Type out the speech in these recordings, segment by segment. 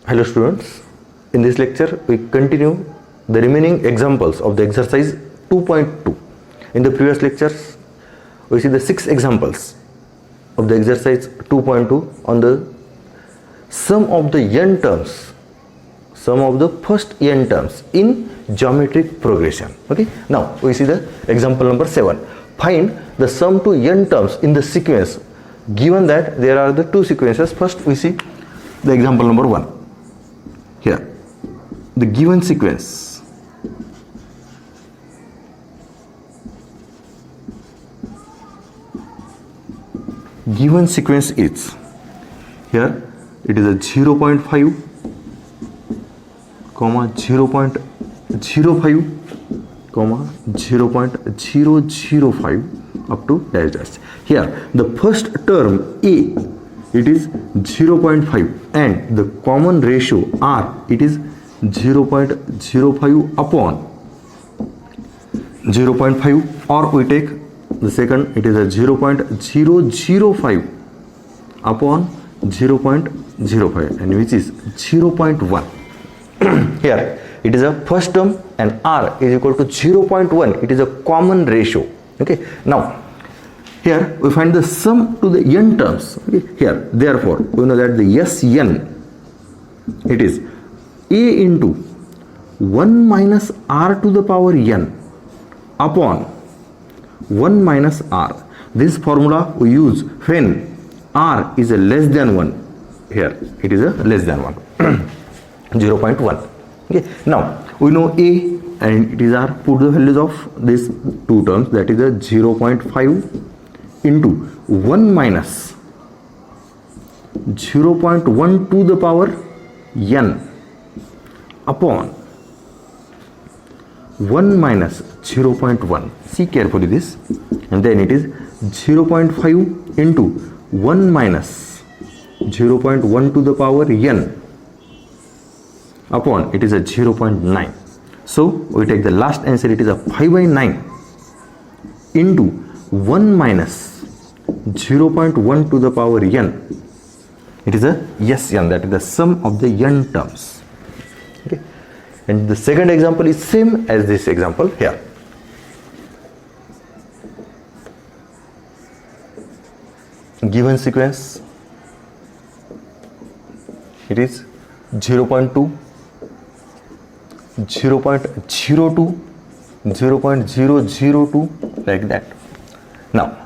Hello students, in this lecture we continue the remaining examples of the exercise 2.2. In the previous lectures we see the 6 examples of the exercise 2.2 on the sum of the n terms, sum of the first n terms in geometric progression. Okay, now we see the example number 7. Find the sum to n terms in the sequence given that there are the two sequences. First we see the example number 1. Here the given sequence is, here it is a 0.5 comma 0.05 comma 0.005 up to dash dash. Here the first term a, it is 0.5 and the common ratio r, it is 0.05 upon 0.5, or we take the second, it is a 0.005 upon 0.05 and which is 0.1. Here it is a first term and r is equal to 0.1, it is a common ratio. Okay, now here we find the sum to the n terms. Okay, here therefore we know that the Sn, it is a into 1 minus r to the power n upon 1 minus r. This formula we use when r is a less than 1. Here it is a less than 1. 0.1. Okay, now we know a and it is r. Put the values of these two terms, that is a 0.5 into 1 minus 0.1 to the power n upon 1 minus 0.1. See carefully this, and then it is 0.5 into 1 minus 0.1 to the power n upon, it is a 0.9. So we take the last answer, it is a 5 by 9 into 1 minus 0.1 to the power n. It is a Sn, that is the sum of the n terms. Okay, and the second example is same as this example here. Given sequence, it is 0.2, 0.02, 0.002, like that. Now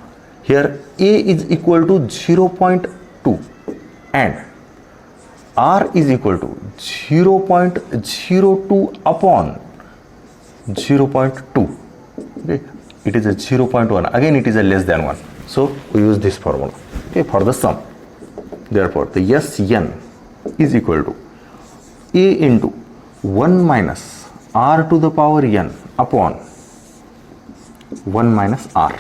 here a is equal to 0.2 and r is equal to 0.02 upon 0.2. Okay, it is a 0.1. Again it is a less than 1. So we use this formula, okay, for the sum. Therefore the Sn is equal to a into 1 minus r to the power n upon 1 minus r.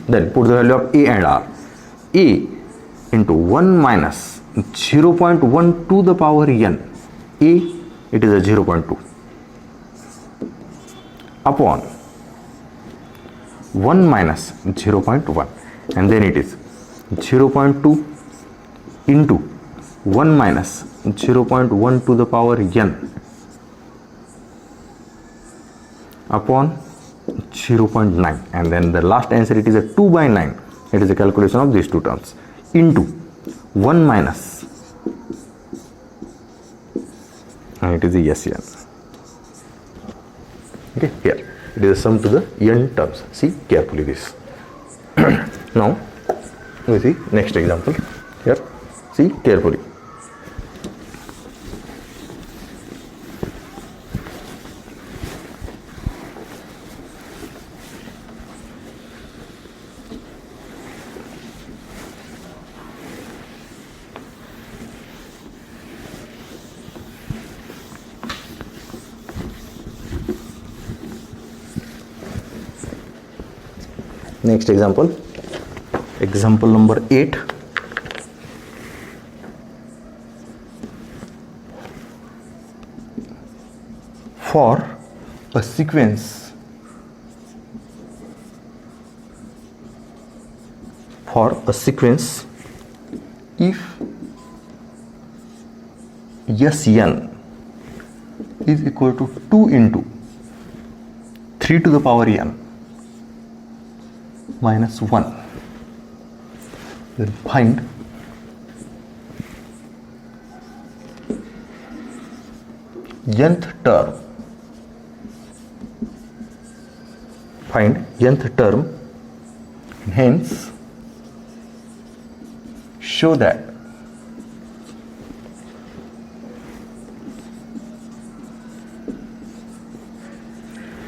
Then put the value of a and r. A into 1 minus 0.1 to the power n. A, it is a 0.2 upon 1 minus 0.1, and then it is 0.2 into 1 minus 0.1 to the power n upon 0.9, and then the last answer, it is a 2 by 9. It is a calculation of these two terms into 1 minus, and it is the Sn. Okay, here it is a sum to the n terms. See carefully this. Now we see next example here. See carefully. Next example, example number 8. For a sequence if Sn is equal to 2 into 3 to the power n minus 1. Then find nth term. Find nth term, and hence show that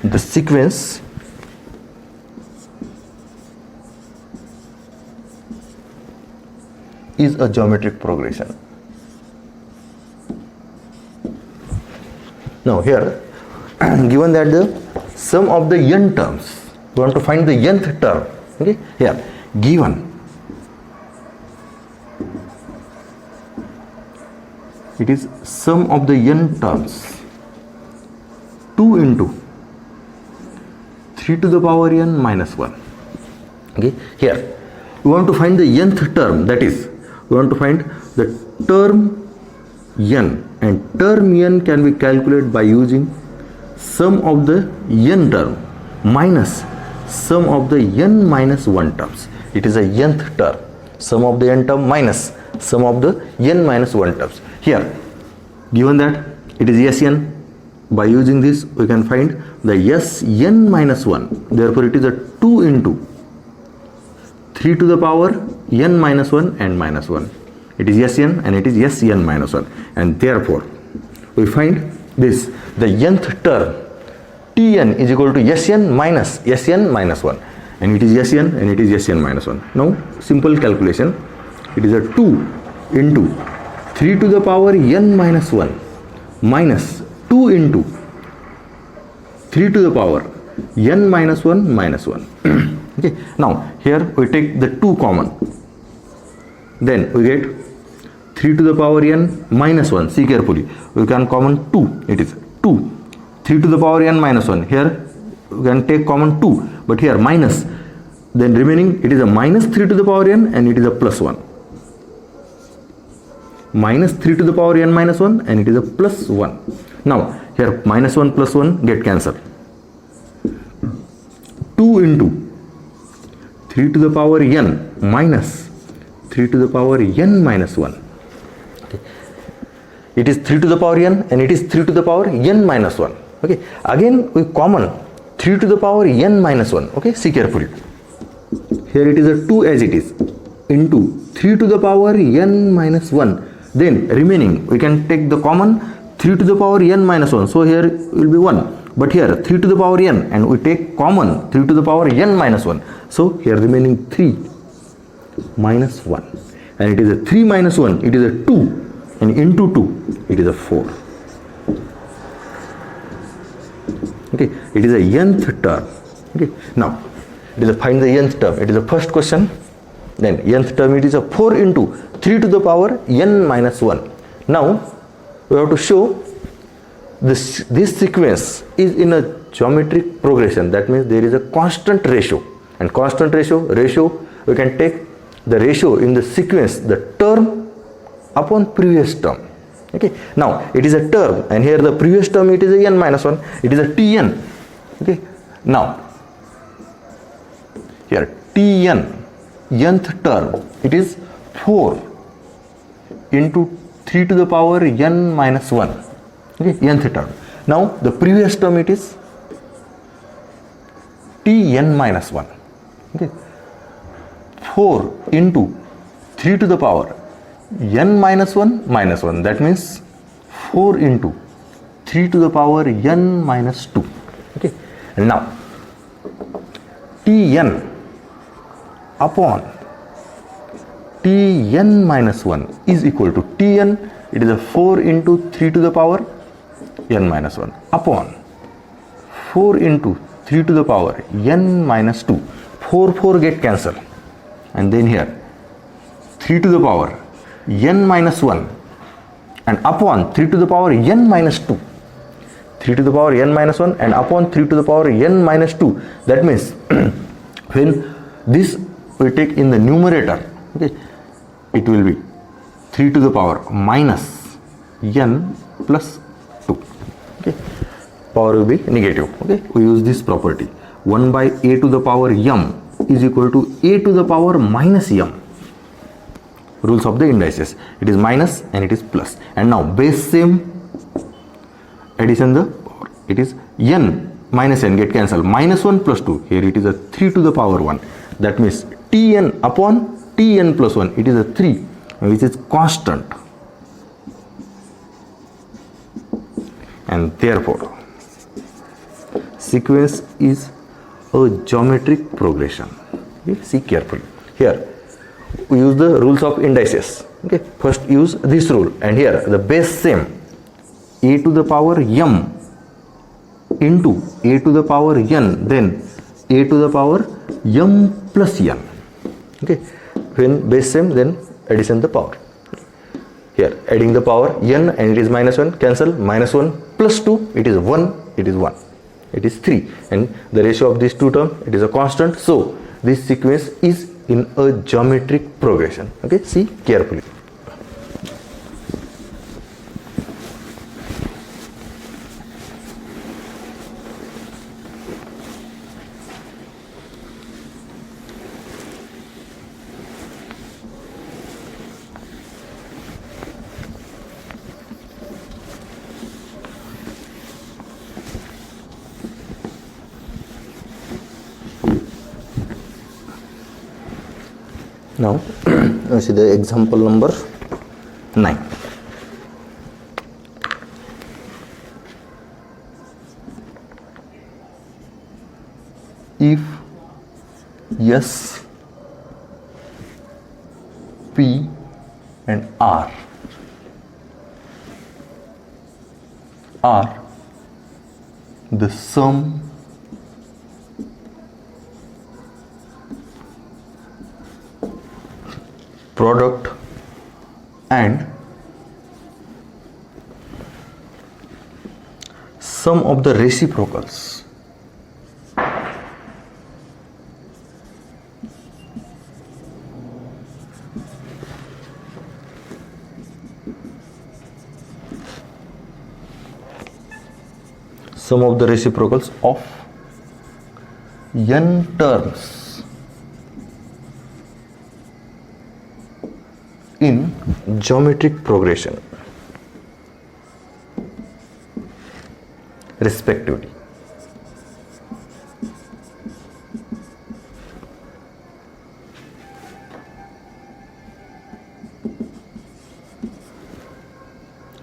the sequence is a geometric progression. Now here, given that the sum of the n terms, we want to find the nth term. Okay, here given it is sum of the n terms 2 into 3 to the power n minus 1. Okay, here we want to find the nth term, that is we want to find the term n, and term n can be calculated by using sum of the n term minus sum of the n minus 1 terms. It is a nth term, sum of the n term minus sum of the n minus 1 terms. Here given that it is Sn, by using this we can find the Sn minus 1. Therefore it is a 2 into 3 to the power n minus 1 and minus 1. It is Sn and it is Sn minus 1, and therefore we find this, the nth term Tn is equal to Sn minus Sn minus 1, and it is Sn and it is Sn minus 1. Now simple calculation, it is a 2 into 3 to the power n minus 1 minus 2 into 3 to the power n minus 1 minus 1. Okay, now here we take the 2 common, then we get 3 to the power n minus 1. See carefully, we can common 2, it is 2, 3 to the power n minus 1. Here we can take common 2, but here minus, then remaining it is a minus 3 to the power n and it is a plus 1. Minus 3 to the power n minus 1 and it is a plus 1. Now here minus 1 plus 1 get cancelled. 2 into 3 to the power n minus 3 to the power n minus 1. Okay. It is 3 to the power n and it is 3 to the power n minus 1. Okay. Again we common 3 to the power n minus 1. Okay. See carefully. Here it is a 2 as it is into 3 to the power n minus 1. Then remaining we can take the common 3 to the power n minus 1. So here will be 1. But here 3 to the power n and we take common 3 to the power n minus 1. So here remaining 3 minus 1. And it is a 3 minus 1. It is a 2. And into 2 it is a 4. Okay. It is a nth term. Okay. Now it is a find the nth term. It is the first question. Then nth term it is a 4 into 3 to the power n minus 1. Now we have to show this sequence is in a geometric progression. That means there is a constant ratio, and constant ratio we can take the ratio in the sequence, the term upon previous term. Okay. Now it is a term, and here the previous term it is a n minus 1. It is a Tn. Okay. Now here Tn, nth term, it is 4 into 3 to the power n minus 1. Okay, nth term. Now the previous term it is Tn minus 1. Okay. 4 into 3 to the power n minus 1 minus 1. That means 4 into 3 to the power n minus 2. Okay. And now Tn upon Tn minus 1 is equal to Tn, it is a 4 into 3 to the power n minus 1 upon 4 into 3 to the power n minus 2. 4 get cancelled, and then here 3 to the power n minus 1 and upon 3 to the power n minus 2. 3 to the power n minus 1 and upon 3 to the power n minus 2. That means when this we take in the numerator, okay, it will be 3 to the power minus n plus 2. Okay, power will be negative. Okay, we use this property. 1 by a to the power m is equal to a to the power minus m. Rules of the indices. It is minus and it is plus. And now base same, addition the power. It is n minus n get cancelled. Minus 1 plus 2. Here it is a 3 to the power 1. That means tn upon tn plus 1. It is a 3, which is constant. And therefore sequence is a geometric progression. Okay, see carefully. Here we use the rules of indices. Okay, first use this rule, and here the base same, a to the power m into a to the power n, then a to the power m plus n. Okay, when base same, then addition the power. Here adding the power n, and it is minus 1, cancel. Minus 1 plus 2, it is 1, it is 1, it is 3, and the ratio of these two terms, it is a constant. So this sequence is in a geometric progression. Okay, see carefully. Now let's see the example number 9. If S, P and R are the sum product and sum of the reciprocals of n terms in geometric progression respectively.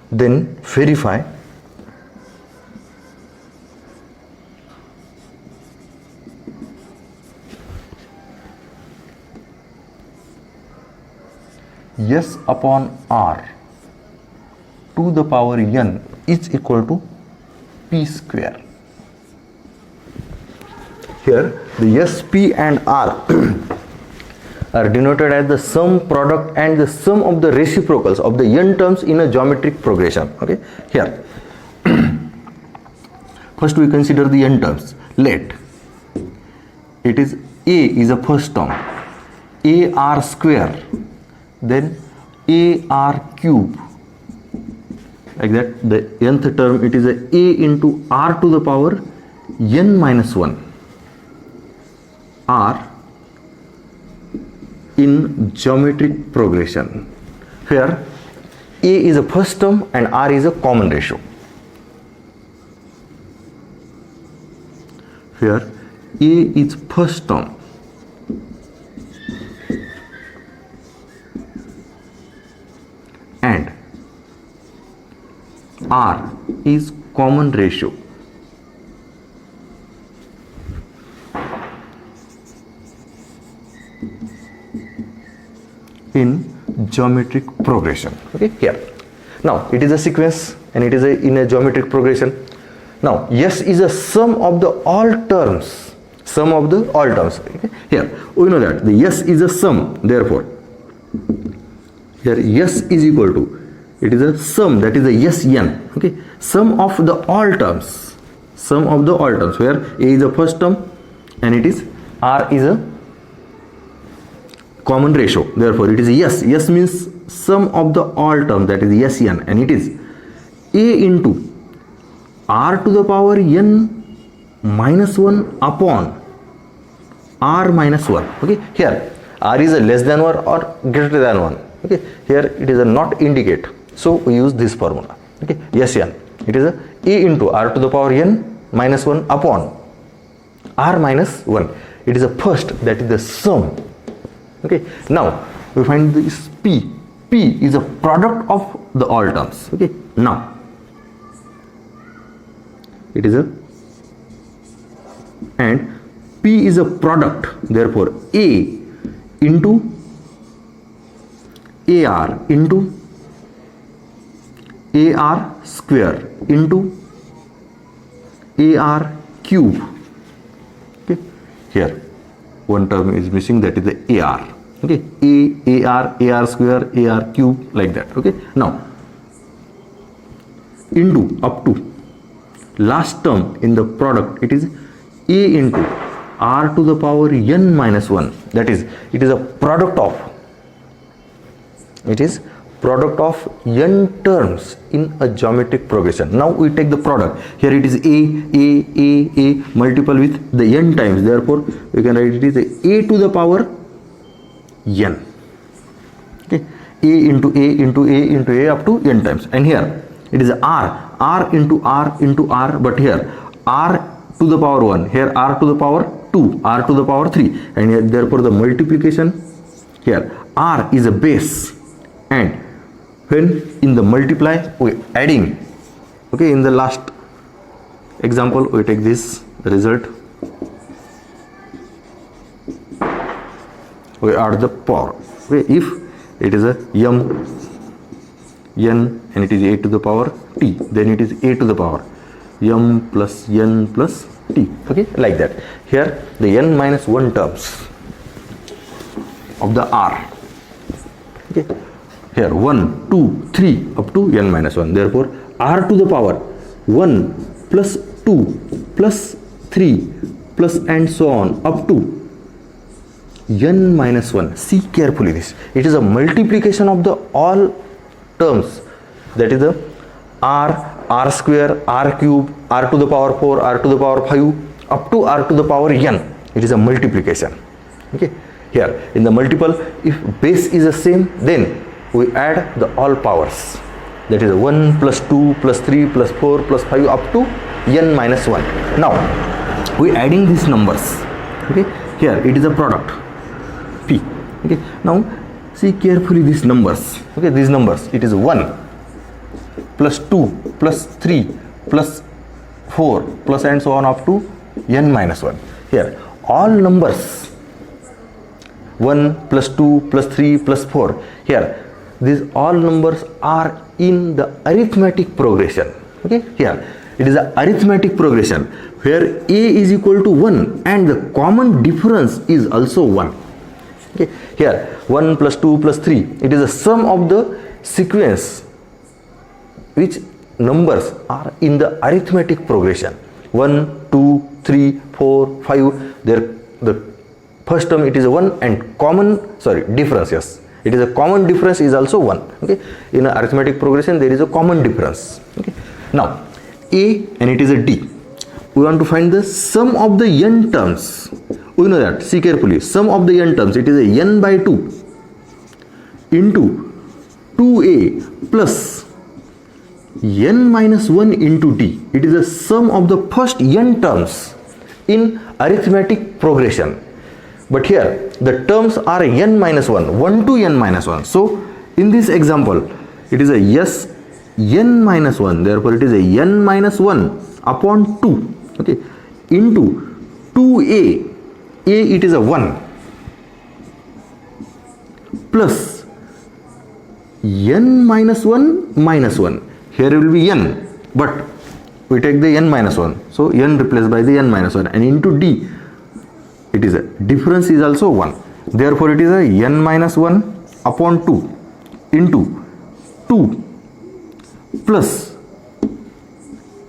Then verify S upon R to the power n is equal to P square. Here the S, P and R are denoted as the sum, product and the sum of the reciprocals of the n terms in a geometric progression. Okay, here first we consider the n terms. Let it is A is a first term, AR square, then AR cube, like that. The nth term, it is a into R to the power n minus 1, R in geometric progression. Here A is a first term and R is a common ratio. Here A is first term and R is common ratio. In geometric progression. Okay, here now it is a sequence and it is in a geometric progression. Now S is a sum of the all terms, Okay? Here we know that the S is a sum, therefore here S is equal to, it is a sum, that is the Sn. Okay, sum of the all terms, where A is the first term and it is R is a common ratio, therefore it is S. S means sum of the all terms, that is Sn, and it is a into r to the power n minus 1 upon r minus 1. Okay, here r is a less than 1 or greater than 1. Okay, here it is a not indicate, so we use this formula. Okay, Sn, it is a into r to the power n minus 1 upon r minus 1. It is a first, that is the sum. Okay, now we find this p. P is a product of the all terms. Okay, now it is a, and p is a product, therefore a into ar into ar square into ar cube. Okay, here one term is missing, that is the ar. Okay, ar square, ar cube, like that. Okay, now into up to last term in the product, it is a into r to the power n minus 1. That is, it is a product of, it is product of n terms in a geometric progression. Now we take the product. Here it is a multiple with the n times, therefore we can write it is a to the power n. Okay, a into a into a into a up to n times, and here it is r into r, but here r to the power 1, here r to the power 2, r to the power 3, and here therefore the multiplication, here r is a base, and when in the multiply we adding. Okay, in the last example we take this result, we add the power. Okay, if it is a n and it is a to the power t, then it is a to the power m plus n plus t. Okay, like that. Here the n minus 1 terms of the r. Okay, here 1 2 3 up to n minus 1, therefore r to the power 1 plus 2 plus 3 plus and so on up to n minus 1. See carefully this, it is a multiplication of the all terms, that is the r square, r cube, r to the power 4, r to the power 5 up to r to the power n. It is a multiplication. Okay, here in the multiple, if base is the same, then we add the all powers, that is 1 plus 2 plus 3 plus 4 plus 5 up to n minus 1. Now we adding these numbers. Okay, here it is a product p. Okay, now see carefully these numbers. Okay, these numbers, it is 1 plus 2 plus 3 plus 4 plus and so on up to n minus 1. Here all numbers 1 plus 2 plus 3 plus 4, here these all numbers are in the arithmetic progression. Okay, here it is a arithmetic progression where a is equal to 1 and the common difference is also 1. Okay, here 1 plus 2 plus 3, it is a sum of the sequence which numbers are in the arithmetic progression. 1 2 3 4 5, there the first term it is a 1 and common difference, yes, it is a common difference is also 1. Okay, in an arithmetic progression there is a common difference. Okay, now a and it is a d, we want to find the sum of the n terms. We know that, see carefully, sum of the n terms, it is a n by 2 into 2a plus n minus 1 into d. It is the sum of the first n terms in arithmetic progression, but here the terms are n minus 1, 1 to n minus 1. So in this example it is a yes n minus 1, therefore it is a n minus 1 upon 2. Okay, into 2a, a it is a 1 plus n minus 1 minus 1. Here it will be n, but we take the n minus 1, so n replaced by the n minus 1, and into d, it is a difference is also 1, therefore it is a n minus 1 upon 2 into 2 plus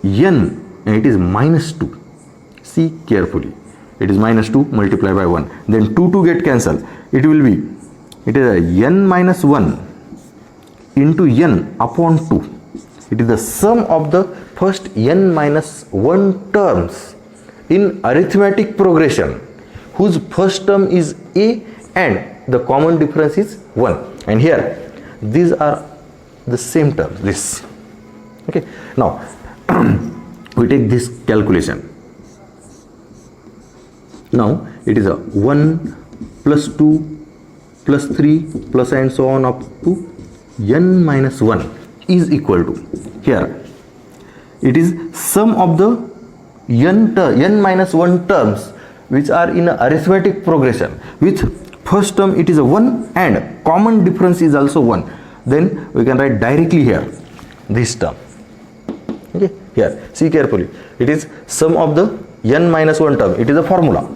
n, and it is minus 2. See carefully, it is minus 2 multiplied by 1, then 2 get cancelled, it will be, it is a n minus 1 into n upon 2. It is the sum of the first n minus 1 terms in arithmetic progression whose first term is a and the common difference is 1. And here these are the same terms, this. Okay, now we take this calculation. Now it is a 1 plus 2 plus 3 plus and so on up to n minus 1 is equal to, here it is sum of the n minus 1 terms which are in a arithmetic progression, which first term it is a 1 and common difference is also 1. Then we can write directly here this term. Okay, here see carefully, it is sum of the n minus 1 term, it is a formula,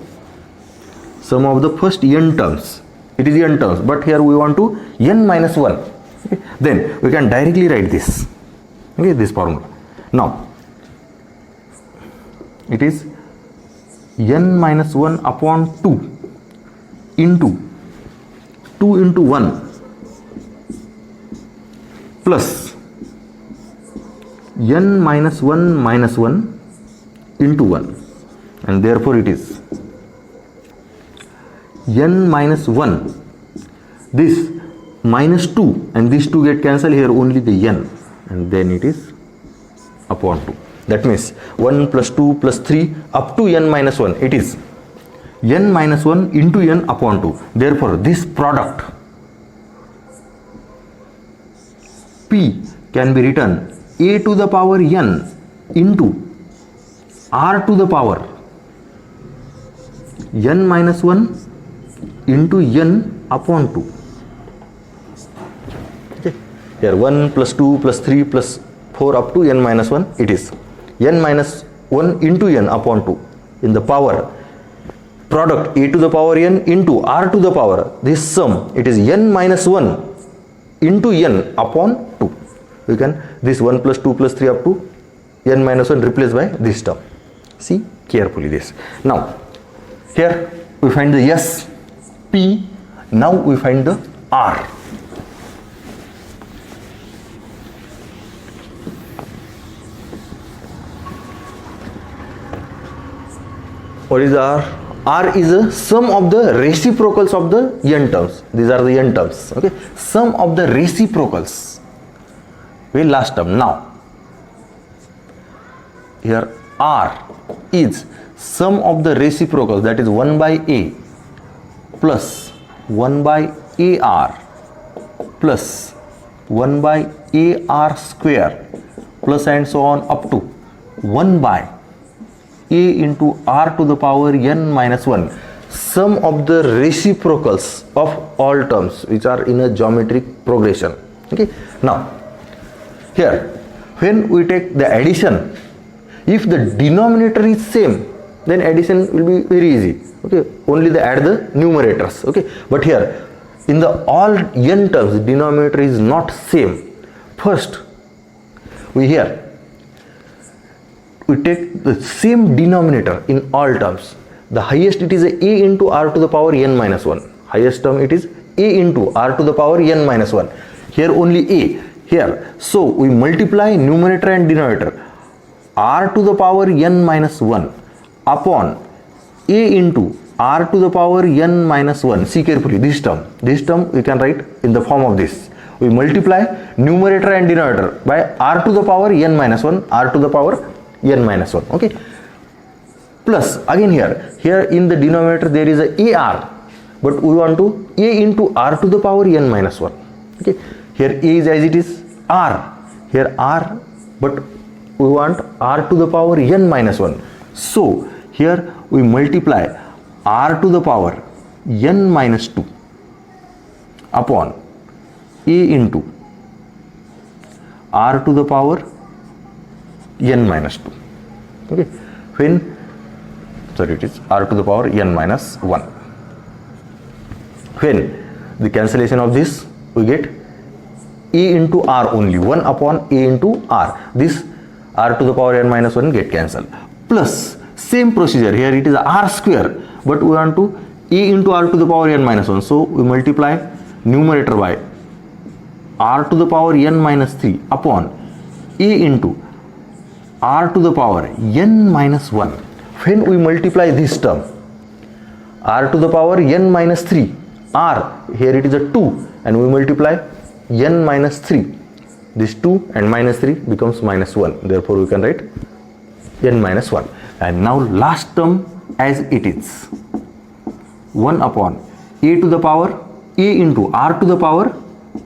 sum of the first n terms, it is n terms, but here we want to n minus 1. Okay, then we can directly write this, okay, this formula. Now it is n minus 1 upon 2 into 2 into 1 plus n minus 1 into 1, and therefore it is n minus 1, this minus 2 and these 2 get cancelled, here only the n, and then it is upon 2. That means 1 plus 2 plus 3 up to n minus 1, it is n minus 1 into n upon 2. Therefore this product P can be written a to the power n into r to the power n minus 1 into n upon 2. Okay. Here 1 plus 2 plus 3 plus 4 up to n minus 1, it is n minus 1 into n upon 2 in the power product a to the power n into r to the power, this sum, it is n minus 1 into n upon 2. We can, this 1 plus 2 plus 3 up to n minus 1 replaced by this term. See carefully this. Now here we find the S, P, now we find the R. What is R? R is a sum of the reciprocals of the n terms. These are the n terms. Okay, sum of the reciprocals. Okay, last term. Now here R is sum of the reciprocals, that is 1 by A plus 1 by AR plus 1 by AR square plus and so on up to 1 by A into R to the power n minus 1, sum of the reciprocals of all terms which are in a geometric progression. Okay, now here when we take the addition, if the denominator is same, then addition will be very easy. Okay, only they add the numerators. Okay, but here in the all n terms denominator is not same. First we take the same denominator in all terms. The highest it is a into r to the power n minus 1. Highest term it is a into r to the power n minus 1. Here only a. Here, so we multiply numerator and denominator. R to the power n minus 1 upon a into r to the power n minus 1. See carefully this term. This term we can write in the form of this. We multiply numerator and denominator by r to the power n minus 1, r to the power n minus 1. Okay, plus again here in the denominator there is a ar, but we want to a into r to the power n minus 1. Okay, here a is as it is r, here r, but we want r to the power n minus 1. So here we multiply r to the power n minus 2 upon a into r to the power n minus 2. Okay, when, sorry, it is r to the power n minus 1. When the cancellation of this, we get a into r only, 1 upon a into r. This r to the power n minus 1 get cancelled. Plus same procedure, here it is r square, but we want to a into r to the power n minus 1. So we multiply numerator by r to the power n minus 3 upon a into r to the power n minus 1. When we multiply this term, r to the power n minus 3, r here it is a 2, and we multiply n minus 3, this 2 and minus 3 becomes minus 1, therefore we can write n minus 1. And now last term as it is, 1 upon a to the power a into r to the power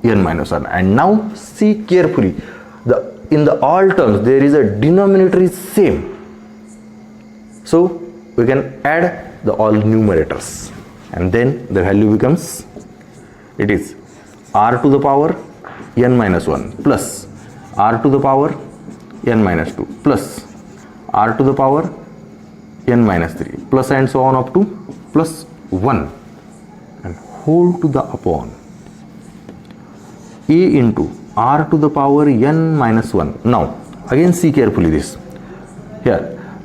n minus 1. And now see carefully, in the all terms there is a denominator is same, so we can add the all numerators, and then the value becomes, it is r to the power n minus 1 plus r to the power n minus 2 plus r to the power n minus 3 plus and so on up to plus 1, and whole to the upon a into r to the power n minus 1. Now again see carefully this. Here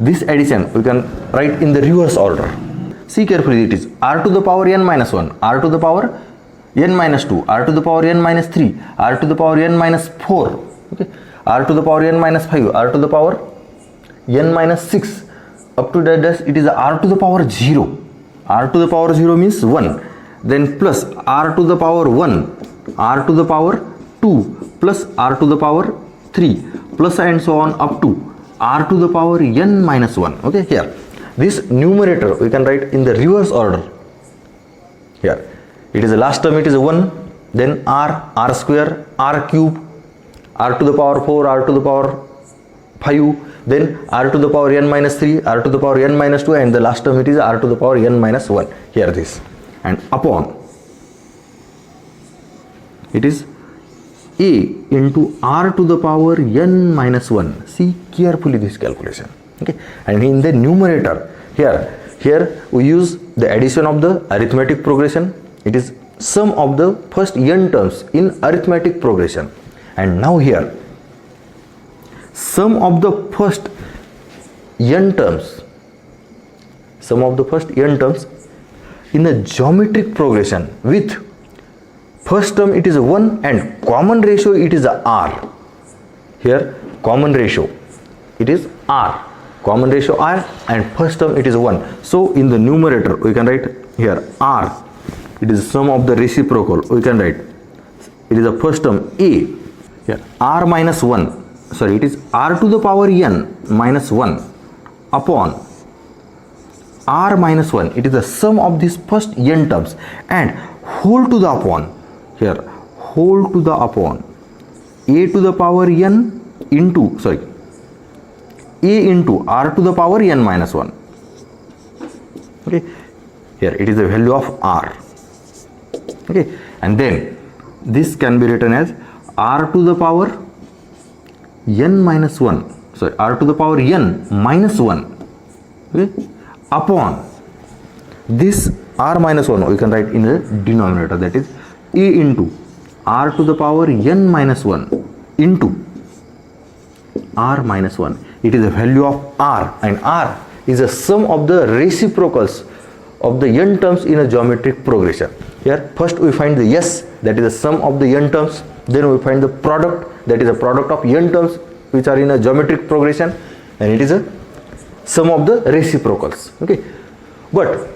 this addition we can write in the reverse order. See carefully, it is r to the power n minus 1, r to the power n minus 2, r to the power n minus 3, r to the power n minus 4, okay, r to the power n minus 5, r to the power n minus 6, up to that it is r to the power 0. R to the power 0 means 1, then plus r to the power 1, r to the power 2 plus r to the power 3 plus and so on up to r to the power n minus 1. Okay, here this numerator we can write in the reverse order. Here it is the last term, it is 1, then r square, r cube, r to the power 4, r to the power 5, then r to the power n minus 3, r to the power n minus 2, and the last term it is r to the power n minus 1. Here this, and upon it is a into r to the power n minus 1. See carefully this calculation. Okay, and in the numerator here we use the addition of the arithmetic progression. It is sum of the first n terms in arithmetic progression, and now here sum of the first n terms in the geometric progression with first term it is 1 and common ratio it is r. Here common ratio it is r, common ratio r, and first term it is 1. So in the numerator we can write here r, it is sum of the reciprocal, we can write it is the first term a, here r minus 1, sorry, it is r to the power n minus 1 upon r minus 1, it is the sum of these first n terms, and whole to the upon, here whole to the upon a to the power n into, sorry, a into r to the power n minus 1. Okay, here it is the value of r. Okay, and then this can be written as r to the power n minus 1, sorry, r to the power n minus 1, okay, upon this r minus 1 we can write in the denominator, that is a into r to the power n minus 1 into r minus 1. It is the value of r, and r is the sum of the reciprocals of the n terms in a geometric progression. Here first we find the s, that is the sum of the n terms, then we find the product, that is the product of n terms which are in a geometric progression, and it is a sum of the reciprocals. Okay, but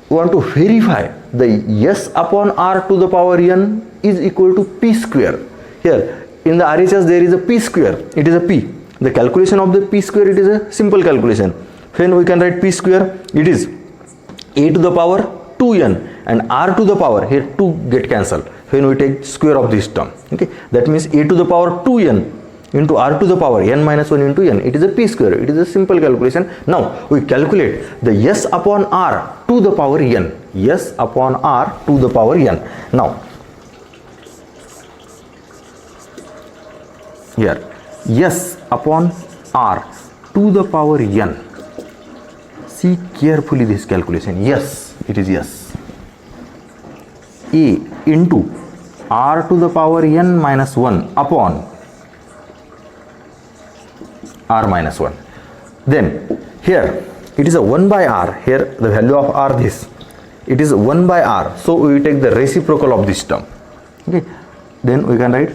we want to verify the s upon r to the power n is equal to p square. Here in the RHS there is a p square, it is a p. The calculation of the p square, it is a simple calculation. When we can write p square, it is a to the power 2n and r to the power, here 2 get cancelled when we take square of this term. Okay, that means a to the power 2n into r to the power n minus 1 into n, it is a p square. It is a simple calculation. Now we calculate the s upon r to the power n, s upon r to the power n. Now here s upon r to the power n, see carefully this calculation. Yes, it is yes, a into r to the power n minus 1 upon r minus 1. Then here it is a 1 by r, here the value of r this, it is 1 by r, so we take the reciprocal of this term. Okay, then we can write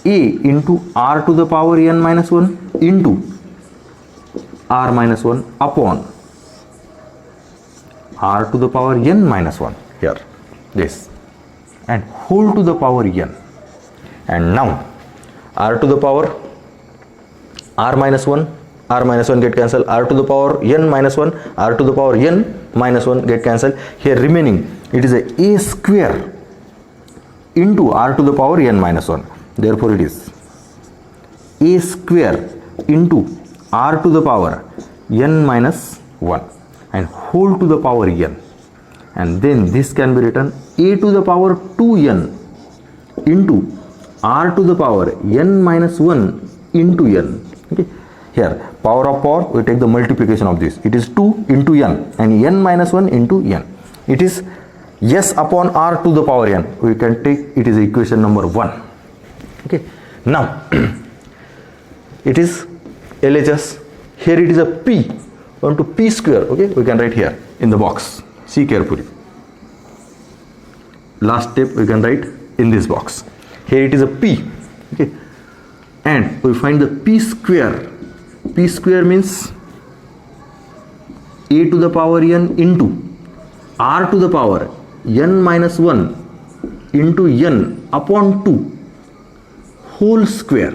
a into r to the power n minus 1 into r minus 1 upon r to the power n minus 1 here, this, and whole to the power n. And now r to the power r minus 1 get cancelled, r to the power n minus 1, r to the power n minus 1 get cancelled. Here remaining, it is a square into r to the power n minus 1. Therefore it is a square into r to the power n minus 1 and whole to the power n. And then this can be written a to the power 2n into r to the power n minus 1 into n. Okay. Here power of power, we take the multiplication of this. It is 2 into n and n minus 1 into n. It is s upon r to the power n. We can take it is equation number 1. Okay. Now it is LHS. Here it is a p 1 to p square. Okay, we can write here in the box. See carefully. Last step we can write in this box. Here it is a p. Okay, and we find the p square. P square means a to the power n into r to the power n minus 1 into n upon 2 whole square.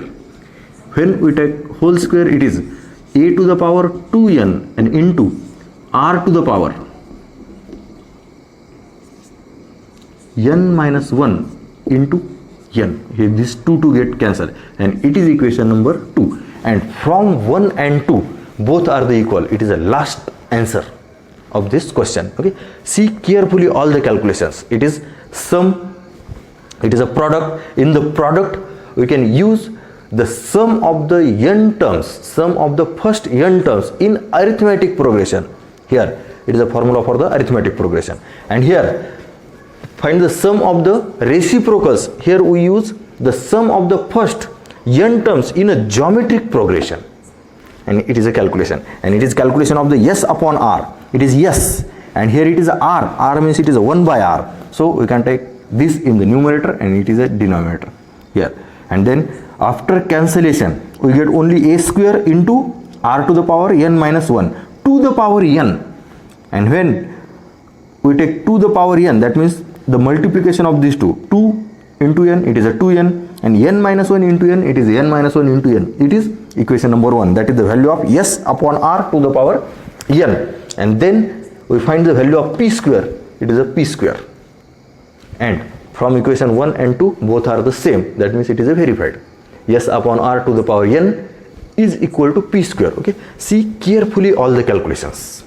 When we take whole square, it is a to the power 2n and into r to the power n minus 1 into n. Here this 2 get cancelled and it is equation number 2. And from 1 and 2 both are the equal. It is the last answer of this question. Okay, see carefully all the calculations. It is sum, it is a product. In the product we can use the sum of the n terms, sum of the first n terms in arithmetic progression. Here it is a formula for the arithmetic progression. And here find the sum of the reciprocals. Here we use the sum of the first n terms in a geometric progression, and it is a calculation, and it is calculation of the s upon r. It is s, and here it is a r. R means it is a 1 by r. So we can take this in the numerator and it is a denominator here. And then after cancellation we get only a square into r to the power n minus 1 to the power n. And when we take to the power n, that means the multiplication of these two, 2 into n, it is a 2n, and n minus 1 into n, it is n minus 1 into n. It is equation number 1. That is the value of s upon r to the power n. And then we find the value of p square. It is a p square. And from equation 1 and 2 both are the same. That means it is a verified. S upon r to the power n is equal to p square. Okay. See carefully all the calculations.